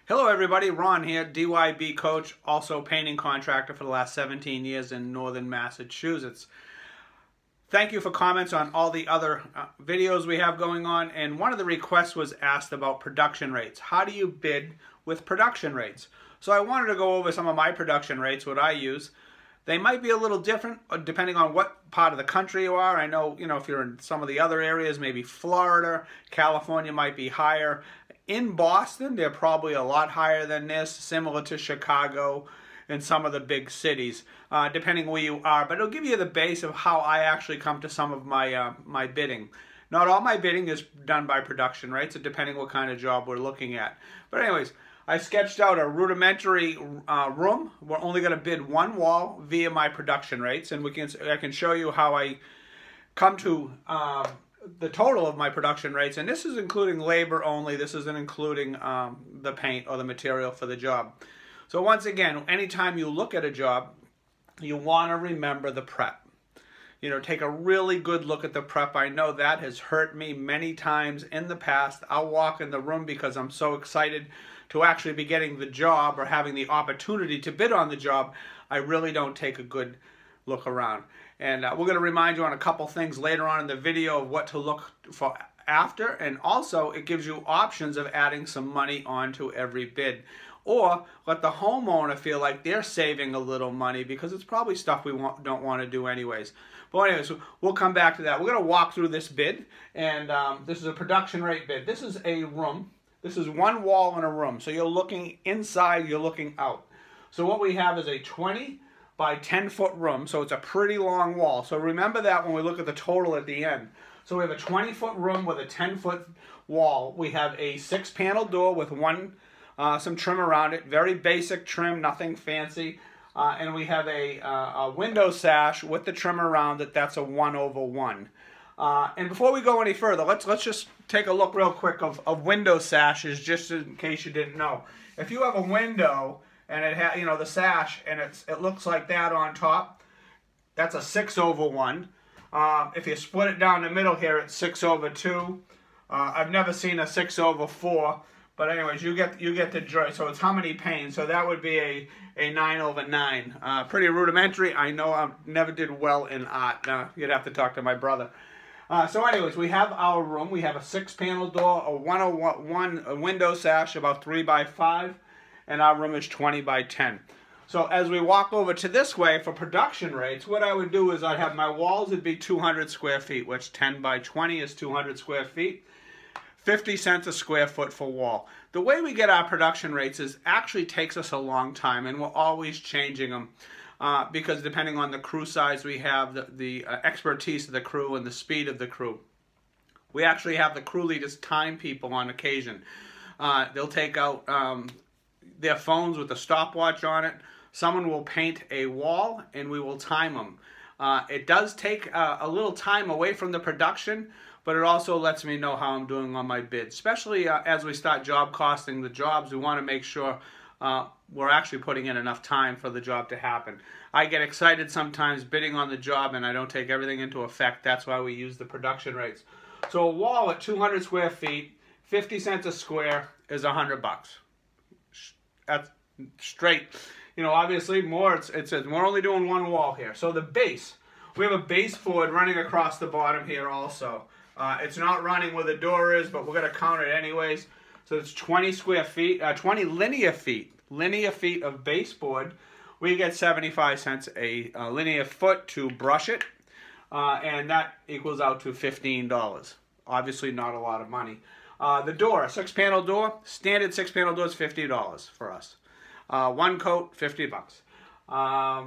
Hello everybody, Ron here, DYB coach, also painting contractor for the last 17 years in northern Massachusetts. Thank you for comments on all the other videos we have going on, and one of the requests was asked about production rates. How do you bid with production rates? So I wanted to go over some of my production rates, what I use. They might be a little different depending on what part of the country you are. I know, if you're in some of the other areas, maybe Florida, California might be higher. In Boston, they're probably a lot higher than this, similar to Chicago and some of the big cities, depending where you are. But it'll give you the base of how I actually come to some of my my bidding. Not all my bidding is done by production rates, depending what kind of job we're looking at. But anyways, I sketched out a rudimentary room. We're only going to bid one wall via my production rates, and I can show you how I come to the total of my production rates. And this is including labor only. This isn't including the paint or the material for the job. So once again, anytime you look at a job, you want to remember the prep. Take a really good look at the prep. I know that has hurt me many times in the past. I'll walk in the room because I'm so excited to actually be getting the job or having the opportunity to bid on the job. I really don't take a good look around. And we're going to remind you on a couple things later on in the video of what to look for after. And also, it gives you options of adding some money onto every bid. Or let the homeowner feel like they're saving a little money because it's probably stuff we don't want to do anyways. But anyways, we'll come back to that. We're going to walk through this bid. And this is a production rate bid. This is a room. This is one wall in a room. So you're looking inside, you're looking out. So what we have is a 20 by 10 foot room. So it's a pretty long wall. So remember that when we look at the total at the end. So we have a 20 foot room with a 10 foot wall. We have a 6-panel door with some trim around it. Very basic trim, nothing fancy. And we have a window sash with the trim around it. That's a 1/1. And before we go any further, let's just take a look real quick of window sashes, just in case you didn't know. If you have a window and it has, the sash, and it looks like that on top, that's a 6/1. If you split it down the middle here, it's 6/2. I've never seen a 6/4, but anyways, you get the joy. So it's how many panes? So that would be a 9/9. Pretty rudimentary. I know I never did well in art. You'd have to talk to my brother. So anyways, we have our room. We have a 6-panel door, a 1/1 window sash, about 3 by 5, and our room is 20 by 10. So as we walk over to this way for production rates, what I would do is I'd have my walls would be 200 square feet, which 10 by 20 is 200 square feet. 50 cents a square foot for wall. The way we get our production rates is actually takes us a long time, and we're always changing them. Because depending on the crew size we have, the expertise of the crew and the speed of the crew. We actually have the crew leaders time people on occasion. They'll take out their phones with a stopwatch on it. Someone will paint a wall and we will time them. It does take a little time away from the production, but it also lets me know how I'm doing on my bid. Especially as we start job costing the jobs, we want to make sure we're actually putting in enough time for the job to happen. I get excited sometimes bidding on the job and I don't take everything into effect. That's why we use the production rates. So a wall at 200 square feet, 50 cents a square is $100. That's straight. Obviously more, it says we're only doing one wall here. So the base, we have a baseboard running across the bottom here also. It's not running where the door is, but we're going to count it anyways. So it's 20 square feet, 20 linear feet of baseboard. We get 75 cents a linear foot to brush it, and that equals out to $15. Obviously not a lot of money. The door, a 6-panel door, standard 6-panel door is $50 for us. One coat, $50.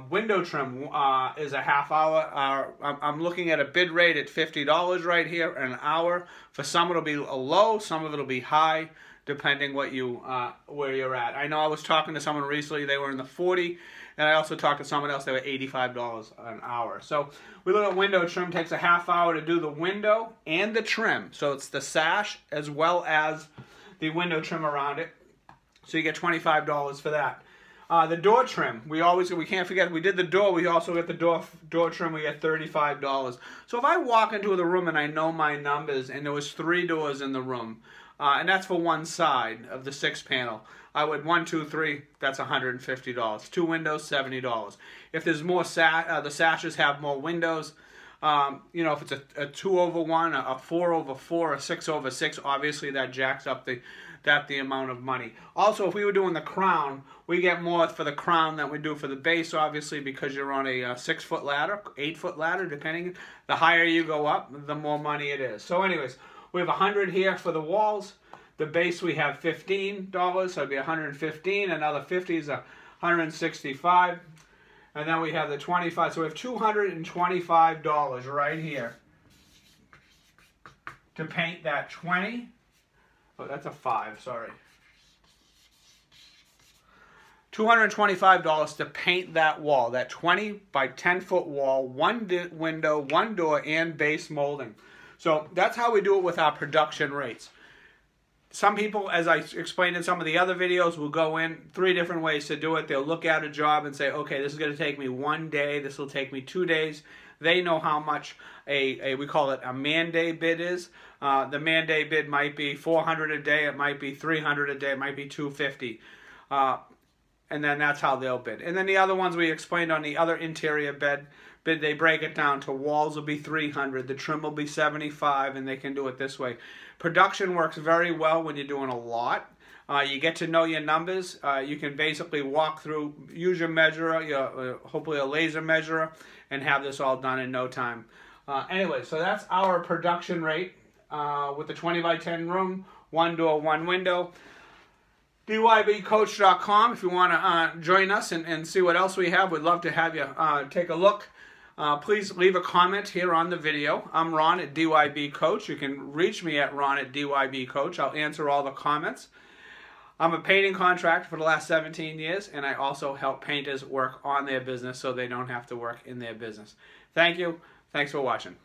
Window trim is a half hour. I'm looking at a bid rate at $50 right here an hour. For some it'll be low, some of it'll be high, depending where you're at. I know I was talking to someone recently, they were in the 40, and I also talked to someone else, they were $85 an hour. So we look at window trim, takes a half hour to do the window and the trim. So it's the sash as well as the window trim around it. So you get $25 for that. The door trim, we can't forget, we did the door, we also get the door trim, we get $35. So if I walk into the room and I know my numbers and there was 3 doors in the room, and that's for one side of the 6-panel. I would 1, 2, 3. That's $150. 2 windows, $70. If there's more, the sashes have more windows. You know, if it's a 2/1, a 4/4, a 6/6, obviously that jacks up the amount of money. Also, if we were doing the crown, we get more for the crown than we do for the base, obviously, because you're on a 6-foot ladder, 8-foot ladder, depending. The higher you go up, the more money it is. So anyways, we have $100 here for the walls. The base we have $15, so it'd be $115. Another $50 is $165. And then we have the $25. So we have $225 right here to paint that 20. Oh, that's a 5, sorry. $225 to paint that wall, that 20 by 10-foot wall, one window, one door, and base molding. So that's how we do it with our production rates. Some people, as I explained in some of the other videos, will go in 3 different ways to do it. They'll look at a job and say, okay, this is going to take me 1 day. This will take me 2 days. They know how much we call it a man-day bid is. The man-day bid might be $400 a day. It might be $300 a day. It might be $250. And then that's how they'll bid. And then the other ones we explained on the other interior bid, they break it down to walls will be $300, the trim will be $75, and they can do it this way. Production works very well when you're doing a lot. You get to know your numbers. You can basically walk through, use your measurer, hopefully a laser measurer, and have this all done in no time. Anyway, so that's our production rate with the 20 by 10 room, 1 door, 1 window. DYBcoach.com if you want to join us and see what else we have. We'd love to have you take a look. Please leave a comment here on the video. I'm Ron at DYB Coach. You can reach me at Ron at DYB Coach. I'll answer all the comments. I'm a painting contractor for the last 17 years, and I also help painters work on their business so they don't have to work in their business. Thank you. Thanks for watching.